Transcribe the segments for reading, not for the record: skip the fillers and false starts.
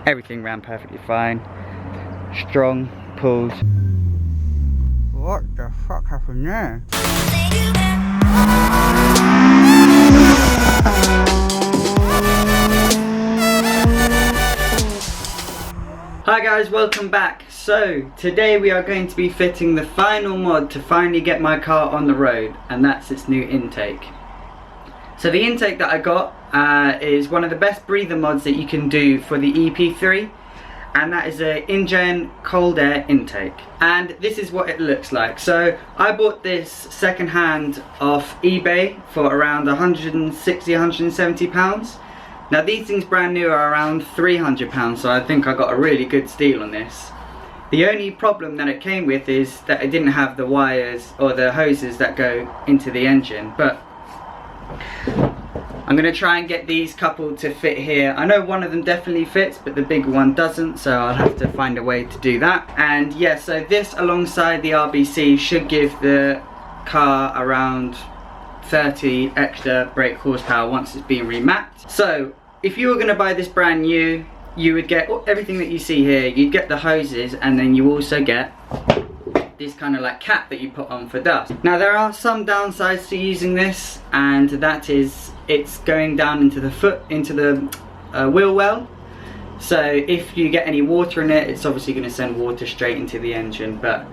everything ran perfectly fine. Strong pulls. What the fuck happened there? Hi guys, welcome back. So today we are going to be fitting the final mod to finally get my car on the road, and that's its new intake. So the intake that I got is one of the best breather mods that you can do for the EP3, and that is a Injen Cold Air intake. And this is what it looks like. So I bought this second hand off eBay for around 160, 170 pounds. Now these things brand new are around £300, so I think I got a really good steal on this. The only problem that it came with is that it didn't have the wires or the hoses that go into the engine, but I'm going to try and get these coupled to fit here. I know one of them definitely fits, but the big one doesn't, so I'll have to find a way to do that. And yeah, so this alongside the RBC should give the car around 30 extra brake horsepower once it's been remapped. So if you were going to buy this brand new, you would get everything that you see here. You'd get the hoses, and then you also get this kind of like cap that you put on for dust. Now there are some downsides to using this, and that is it's going down into the wheel well. So if you get any water in it, it's obviously going to send water straight into the engine, but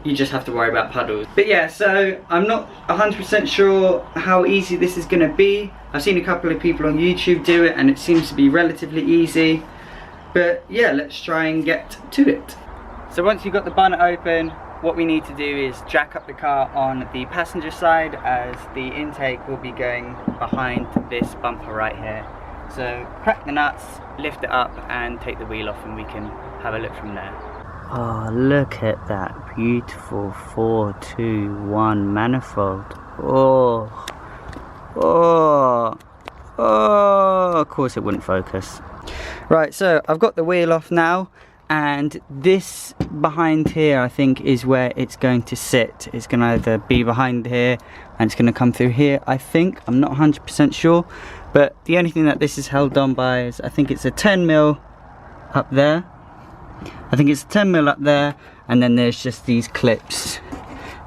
you just have to worry about puddles. But yeah, so I'm not 100% sure how easy this is going to be. I've seen a couple of people on YouTube do it, and it seems to be relatively easy. But yeah, let's try and get to it. So once you've got the bonnet open, what we need to do is jack up the car on the passenger side, as the intake will be going behind this bumper right here. So crack the nuts, lift it up and take the wheel off, and we can have a look from there. Oh, look at that beautiful 421 manifold. Oh, of course it wouldn't focus. Right, so I've got the wheel off now, and this behind here I think is where it's going to sit. It's going to either be behind here and it's going to come through here, I think. I'm not 100% sure, but the only thing that this is held on by is, I think it's a 10mm up there. I think it's 10mm up there, and then there's just these clips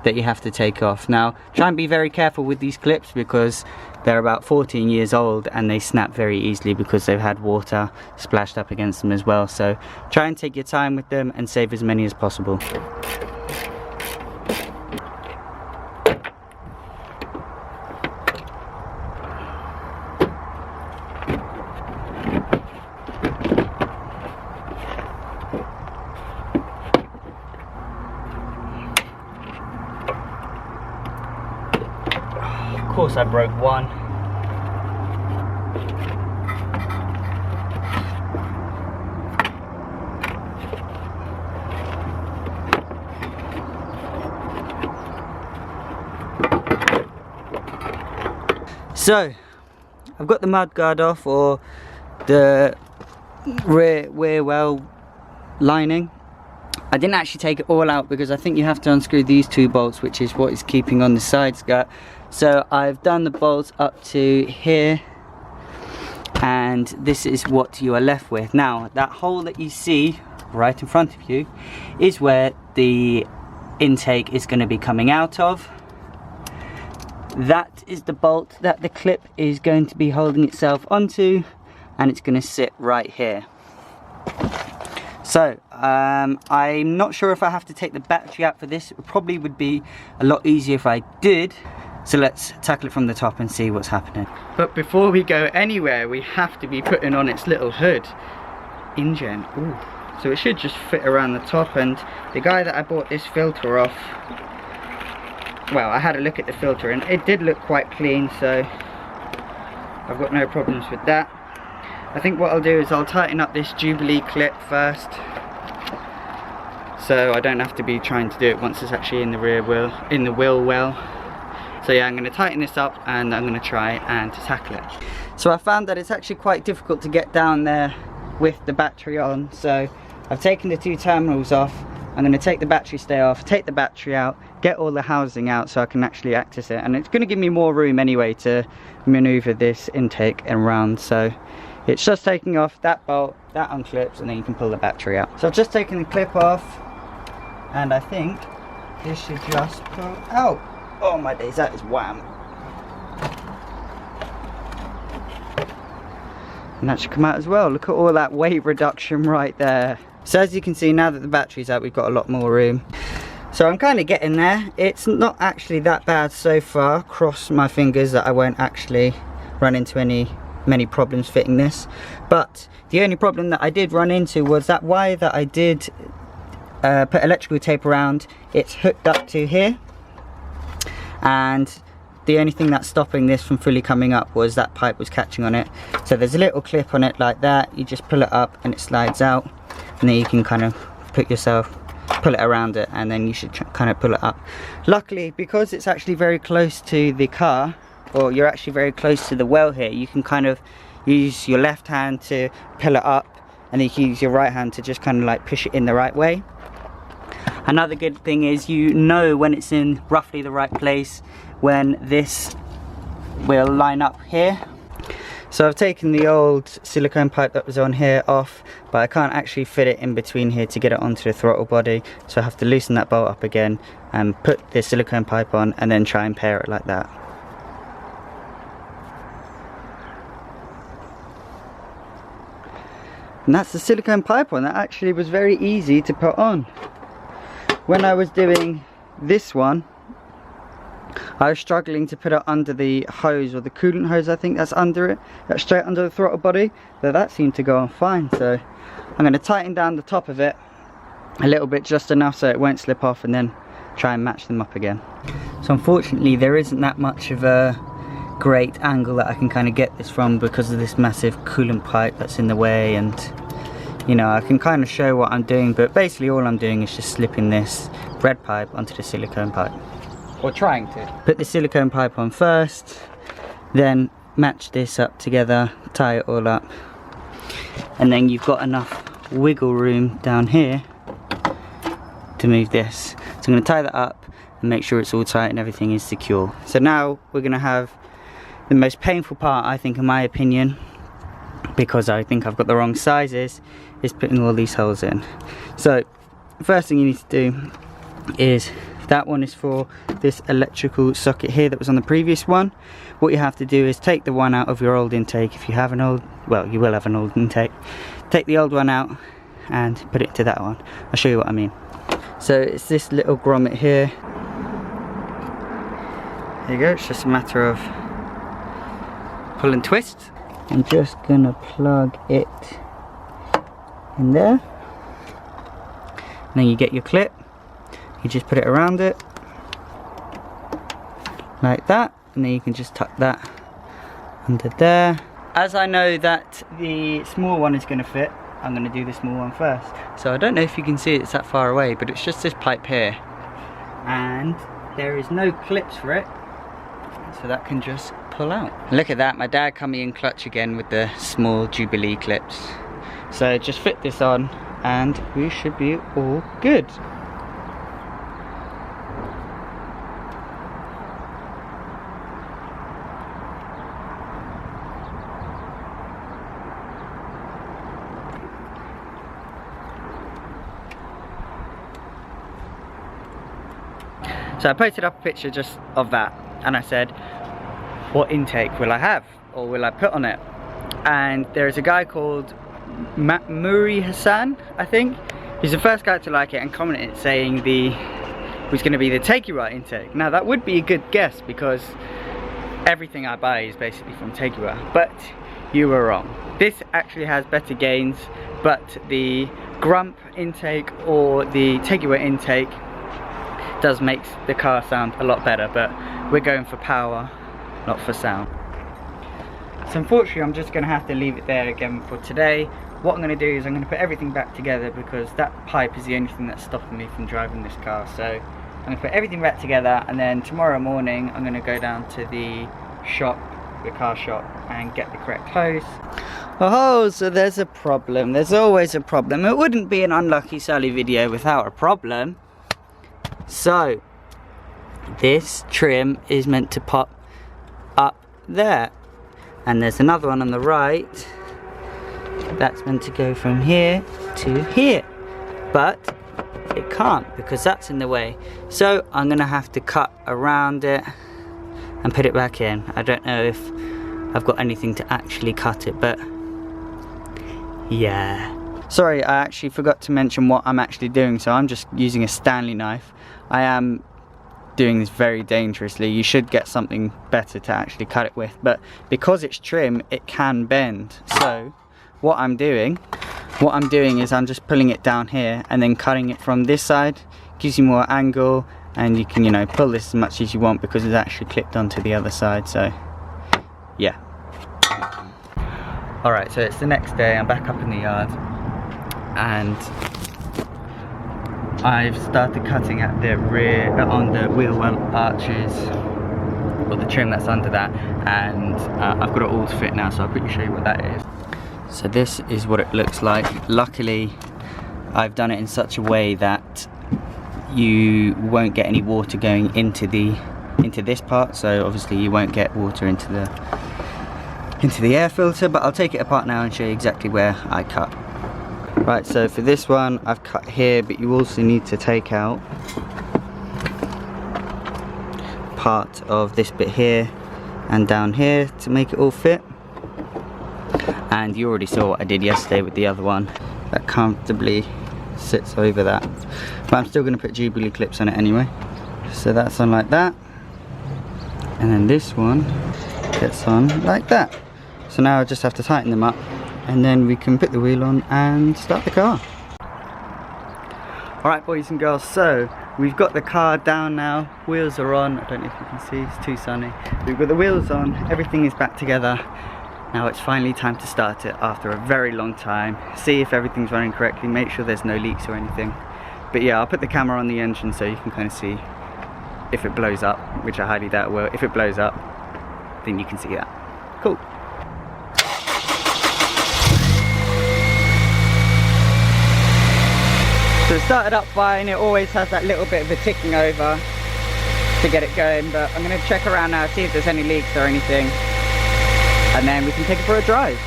that you have to take off. Now try and be very careful with these clips, because they're about 14 years old and they snap very easily because they've had water splashed up against them as well. So try and take your time with them and save as many as possible. Of course I broke one. So I've got the mudguard off, or the rear well lining. I didn't actually take it all out because I think you have to unscrew these two bolts, which is what is keeping on the side skirt. So I've done the bolts up to here, and this is what you are left with. Now that hole that you see right in front of you is where the intake is going to be coming out of. That is the bolt that the clip is going to be holding itself onto, and it's going to sit right here. So I'm not sure if I have to take the battery out for this. It probably would be a lot easier if I did. So let's tackle it from the top and see what's happening. But before we go anywhere, we have to be putting on its little hood. Injen. Ooh. So it should just fit around the top, and the guy that I bought this filter off, well, I had a look at the filter and it did look quite clean, so I've got no problems with that. I think what I'll do is I'll tighten up this Jubilee clip first, so I don't have to be trying to do it once it's actually in the rear wheel, in the wheel well. So yeah, I'm going to tighten this up and I'm going to try and tackle it. So I found that it's actually quite difficult to get down there with the battery on, so I've taken the two terminals off. I'm going to take the battery stay off, take the battery out, get all the housing out so I can actually access it, and it's going to give me more room anyway to maneuver this intake around. So It's just taking off that bolt, that unclips, and then you can pull the battery out. So I've just taken the clip off, and I think this should just pull out. Oh my days, that is wham. And that should come out as well. Look at all that weight reduction right there. So as you can see, now that the battery's out, we've got a lot more room. So I'm kind of getting there. It's not actually that bad so far. Cross my fingers that I won't actually run into many problems fitting this. But the only problem that I did run into was that wire that I did put electrical tape around. It's hooked up to here, and the only thing that's stopping this from fully coming up was that pipe was catching on it. So there's a little clip on it like that. You just pull it up and it slides out, and then you can kind of pull it around it, and then you should kind of pull it up. Luckily, because it's actually very close to the car, or you're actually very close to the well here, you can kind of use your left hand to pull it up, and then you can use your right hand to just kind of like push it in the right way. Another good thing is you know when it's in roughly the right place when this will line up here. So I've taken the old silicone pipe that was on here off, but I can't actually fit it in between here to get it onto the throttle body, so I have to loosen that bolt up again and put the silicone pipe on, and then try and pair it like that. And that's the silicone pipe on. That actually was very easy to put on. When I was doing this one, I was struggling to put it under the hose, or the coolant hose, I think that's under it. That's straight under the throttle body, but that seemed to go on fine. So I'm going to tighten down the top of it a little bit, just enough so it won't slip off, and then try and match them up again. So unfortunately there isn't that much of a great angle that I can kind of get this from because of this massive coolant pipe that's in the way, and you know, I can kind of show what I'm doing, but basically all I'm doing is just slipping this red pipe onto the silicone pipe. Or trying to. Put the silicone pipe on first, then match this up together, tie it all up, and then you've got enough wiggle room down here to move this. So I'm going to tie that up and make sure it's all tight and everything is secure. So now we're going to have the most painful part, I think, in my opinion, because I think I've got the wrong sizes, is putting all these holes in. So the first thing you need to do is, that one is for this electrical socket here that was on the previous one. What you have to do is take the one out of your old intake. If you have an old, well, you will have an old intake. Take the old one out and put it to that one. I'll show you what I mean. So it's this little grommet here. There you go, it's just a matter of pull and twist. I'm just gonna plug it in there. And then you get your clip. You just put it around it like that, and then you can just tuck that under there. As I know that the small one is going to fit, I'm going to do the small one first. So I don't know if you can see it's that far away, but it's just this pipe here, and there is no clips for it, so that can just pull out. Look at that, my dad coming in clutch again with the small Jubilee clips. So just fit this on and we should be all good. So I posted up a picture just of that, and I said, what intake will I have, or will I put on it? And there is a guy called Muri Hassan, I think. He's the first guy to like it and commented saying was going to be the Takura intake. Now that would be a good guess, because everything I buy is basically from Takura, but you were wrong. This actually has better gains, but the Grump intake or the Takura intake does make the car sound a lot better, but we're going for power, not for sound. So unfortunately I'm just going to have to leave it there again for today. What I'm going to do is I'm going to put everything back together, because that pipe is the only thing that's stopping me from driving this car. So I'm going to put everything back together, and then tomorrow morning I'm going to go down to the shop, the car shop, and get the correct hose. Oh, so there's a problem. There's always a problem. It wouldn't be an Unlucky Sally video without a problem. So this trim is meant to pop up there, and there's another one on the right that's meant to go from here to here, but it can't because that's in the way. So I'm gonna have to cut around it and put it back in. I don't know if I've got anything to actually cut it, but yeah. Sorry, I actually forgot to mention what I'm actually doing. So I'm just using a Stanley knife. I am doing this very dangerously. You should get something better to actually cut it with, but because it's trim, it can bend. So what I'm doing is I'm just pulling it down here and then cutting it from this side. Gives you more angle, and you can, you know, pull this as much as you want because it's actually clipped onto the other side. So yeah. Alright, so it's the next day. I'm back up in the yard and I've started cutting at the rear, on the wheel well arches, or the trim that's under that, and I've got it all to fit now, so I'll quickly show you what that is. So this is what it looks like. Luckily I've done it in such a way that you won't get any water going into this part, so obviously you won't get water into the air filter, but I'll take it apart now and show you exactly where I cut. Right, so for this one I've cut here, but you also need to take out part of this bit here and down here to make it all fit. And you already saw what I did yesterday with the other one. That comfortably sits over that. But I'm still going to put Jubilee clips on it anyway. So that's on like that. And then this one gets on like that. So now I just have to tighten them up, and then we can put the wheel on and start the car. Alright boys and girls, so we've got the car down now, wheels are on. I don't know if you can see, it's too sunny. We've got the wheels on, everything is back together. Now it's finally time to start it after a very long time. See if everything's running correctly, make sure there's no leaks or anything. But yeah, I'll put the camera on the engine so you can kind of see if it blows up, which I highly doubt it will. If it blows up, then you can see that. Cool. So it started up fine. It always has that little bit of a ticking over to get it going, but I'm going to check around now, see if there's any leaks or anything, and then we can take it for a drive.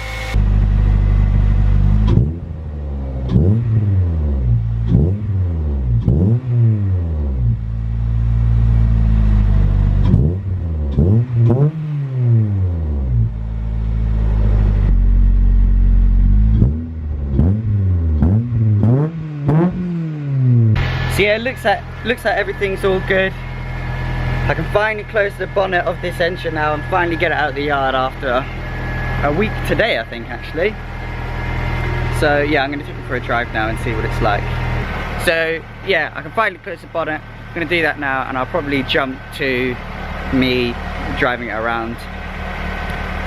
So yeah, it looks like everything's all good. I can finally close the bonnet of this engine now and finally get it out of the yard after a week today, I think, actually. So yeah, I'm going to take it for a drive now and see what it's like. So yeah, I can finally close the bonnet. I'm going to do that now, and I'll probably jump to me driving it around.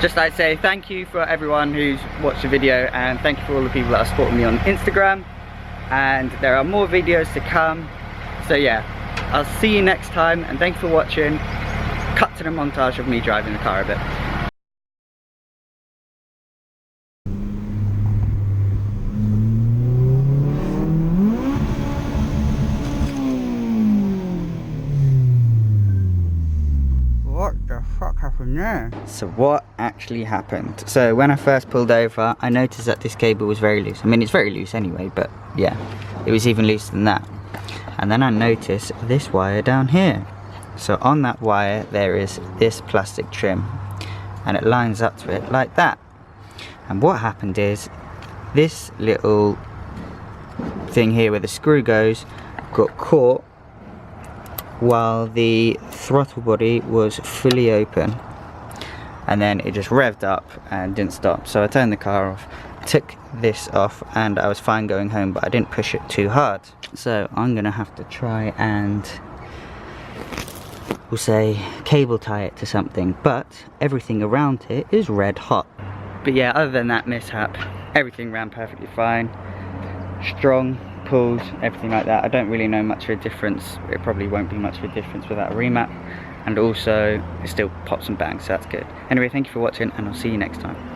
Just like to say thank you for everyone who's watched the video, and thank you for all the people that are supporting me on Instagram. And there are more videos to come. So yeah, I'll see you next time, and thanks for watching. Cut to the montage of me driving the car a bit. What the fuck happened there? So what actually happened? So when I first pulled over, I noticed that this cable was very loose. I mean, it's very loose anyway, but yeah, it was even looser than that. And then I noticed this wire down here. So on that wire there is this plastic trim, and it lines up to it like that. And what happened is this little thing here where the screw goes got caught while the throttle body was fully open, and then it just revved up and didn't stop. So I turned the car off, took this off, and I was fine going home, but I didn't push it too hard. So I'm gonna have to try and, we'll say, cable tie it to something, but everything around it is red hot. But yeah, other than that mishap, everything ran perfectly fine. Strong pulls, everything like that. I don't really know much of a difference. It probably won't be much of a difference without a remap, and also it still pops and bangs, so that's good. Anyway, thank you for watching, and I'll see you next time.